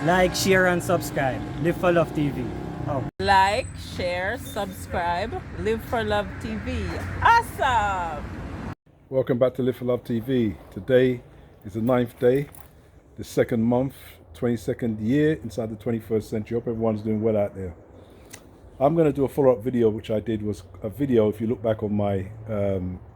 Like, share, and subscribe. Live for Love TV. Oh. Like, share, subscribe, Live for Love TV. Awesome! Welcome back to Live for Love TV. Today is the 9th day, the 2nd month, 22nd year inside the 21st century. Hope everyone's doing well out there. I'm going to do a follow-up video, which I did was a video. If you look back on my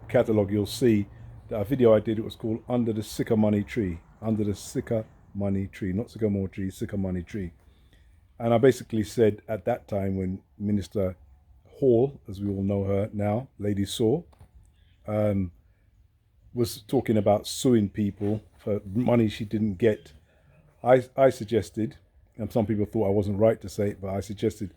catalogue, you'll see that a video I did, it was called Under the Sycamoney Tree. Under the Sycamoney Tree, not sycamore tree, Sycamoney Tree. And I basically said at that time when Minister Hall, as we all know her now, Lady Saw, was talking about suing people for money she didn't get, I suggested, and some people thought I wasn't right to say it, but I suggested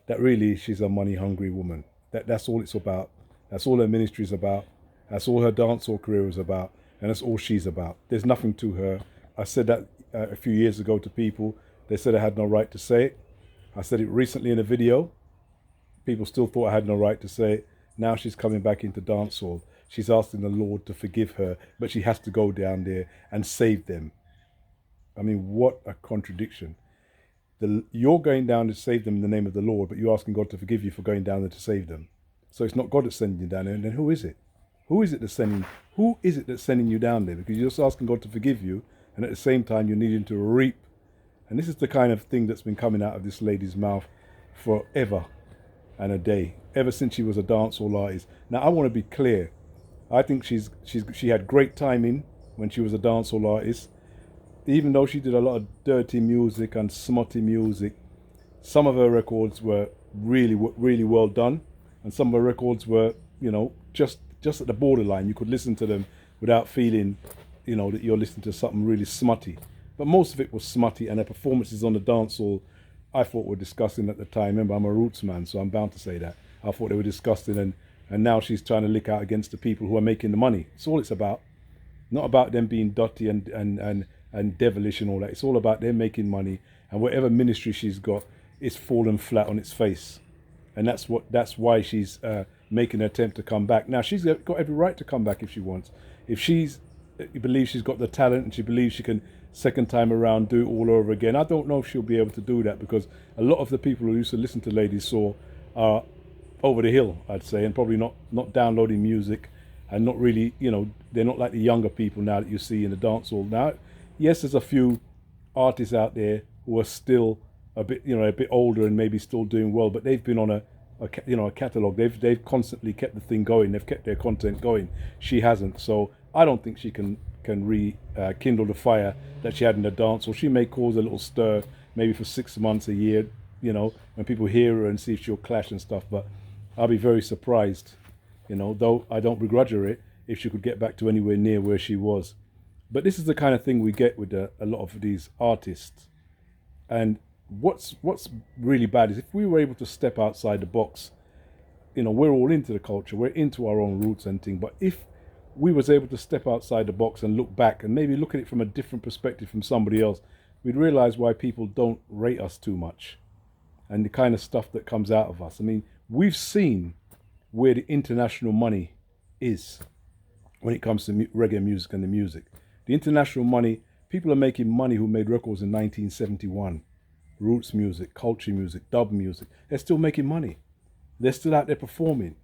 that really she's a money-hungry woman. That's all it's about. That's all her ministry is about. That's all her dancehall career is about. And that's all she's about. There's nothing to her. I said that a few years ago to people. They said I had no right to say it. I said it recently in a video. People still thought I had no right to say it. Now she's coming back into dancehall. She's asking the Lord to forgive her, but she has to go down there and save them. I mean, what a contradiction. You're going down to save them in the name of the Lord, but you're asking God to forgive you for going down there to save them. So it's not God that's sending you down there. And then who is it? Who is it that's sending you down there? Because you're just asking God to forgive you, and at the same time you're needing to reap. And this is the kind of thing that's been coming out of this lady's mouth forever and a day, ever since she was a dancehall artist. Now I want to be clear. I think she had great timing when she was a dancehall artist. Even though she did a lot of dirty music and smutty music, some of her records were really well done, and some of her records were, just at the borderline. You could listen to them without feeling, that you're listening to something really smutty. But most of it was smutty, and her performances on the dancehall, I thought were disgusting at the time. Remember, I'm a roots man, so I'm bound to say that. I thought they were disgusting, and now she's trying to lick out against the people who are making the money. It's all it's about. Not about them being dirty and devilish and all that. It's all about them making money, and whatever ministry she's got, it's fallen flat on its face. And that's why she's making an attempt to come back. Now, she's got every right to come back if she wants. If she believes she's got the talent and she believes she can, second time around, do it all over again. I don't know if she'll be able to do that, because a lot of the people who used to listen to Lady Saw are over the hill, I'd say, and probably not downloading music, and not really, they're not like the younger people now that you see in the dancehall. Now, yes, there's a few artists out there who are still a bit older and maybe still doing well, but they've been on a catalogue. They've constantly kept the thing going. They've kept their content going. She hasn't. So I don't think she can rekindle the fire that she had in the dance. Or she may cause a little stir, maybe for 6 months, a year, when people hear her and see if she'll clash and stuff. But I'll be very surprised, though I don't begrudge her it, if she could get back to anywhere near where she was. But this is the kind of thing we get with a lot of these artists. And what's really bad is if we were able to step outside the box, we're all into the culture, we're into our own roots and thing. But if we was able to step outside the box and look back and maybe look at it from a different perspective from somebody else, we'd realize why people don't rate us too much and the kind of stuff that comes out of us. I mean, we've seen where the international money is when it comes to reggae music and the music. The international money, people are making money who made records in 1971. Roots music, culture music, dub music. They're still making money. They're still out there performing.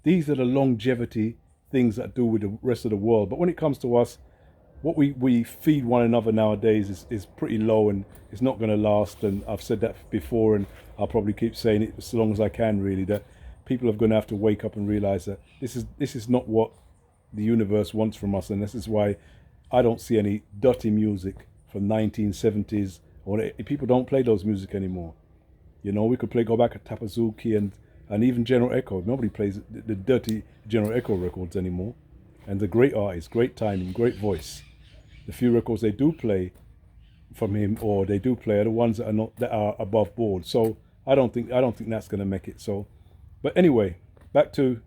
These are the longevity things that do with the rest of the world. But when it comes to us, what we feed one another nowadays is pretty low, and it's not going to last. And I've said that before, and I'll probably keep saying it as long as I can, really, that people are going to have to wake up and realize that this is not what the universe wants from us. And this is why I don't see any dirty music from 1970s, or people don't play those music anymore. We could go back at Tapazuki and even General Echo. Nobody plays the dirty General Echo records anymore. And the great artist, great timing, great voice. The few records they do play from him, or they do play, are the ones that are above board. So I don't think that's going to make it. So, but anyway, back to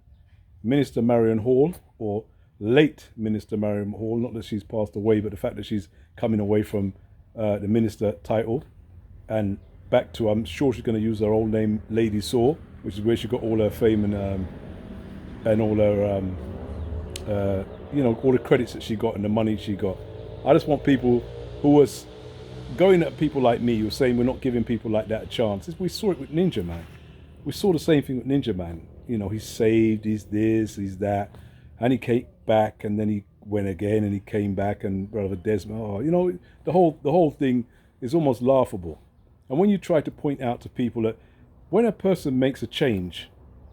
Minister Marion Hall, or late Minister Marion Hall. Not that she's passed away, but the fact that she's coming away from the minister title, and back to, I'm sure she's going to use her old name, Lady Saw, which is where she got all her fame and all her all the credits that she got and the money she got. I just want people who was going at people like me, you're saying we're not giving people like that a chance. We saw it with Ninja Man. We saw the same thing with Ninja Man. You know, he's saved, he's this, he's that, and he came back, and then he went again, and he came back, and Brother Desmond. Oh, you know, the whole thing is almost laughable. And when you try to point out to people that when a person makes a change,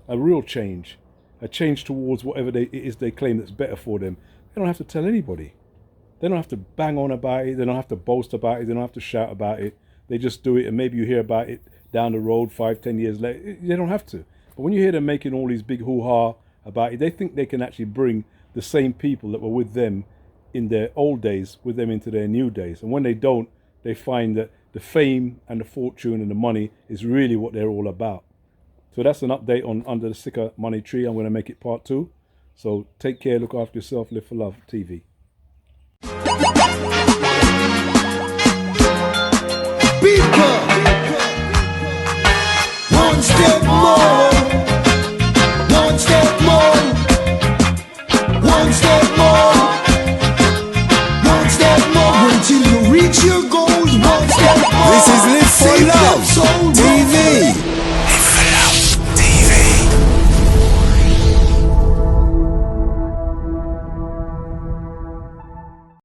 a real change, a change towards whatever it is they claim that's better for them, they don't have to tell anybody. They don't have to bang on about it. They don't have to boast about it. They don't have to shout about it. They just do it, and maybe you hear about it down the road 5-10 years later. They don't have to. But when you hear them making all these big hoo-ha about it, they think they can actually bring the same people that were with them in their old days with them into their new days. And when they don't, they find that the fame and the fortune and the money is really what they're all about. So that's an update on Under the Sycamoney Tree. I'm going to make it part 2. So take care, look after yourself, live for love, TV. People, one step more, one step more, one step more, one step more, until you reach your goals, one step more. This is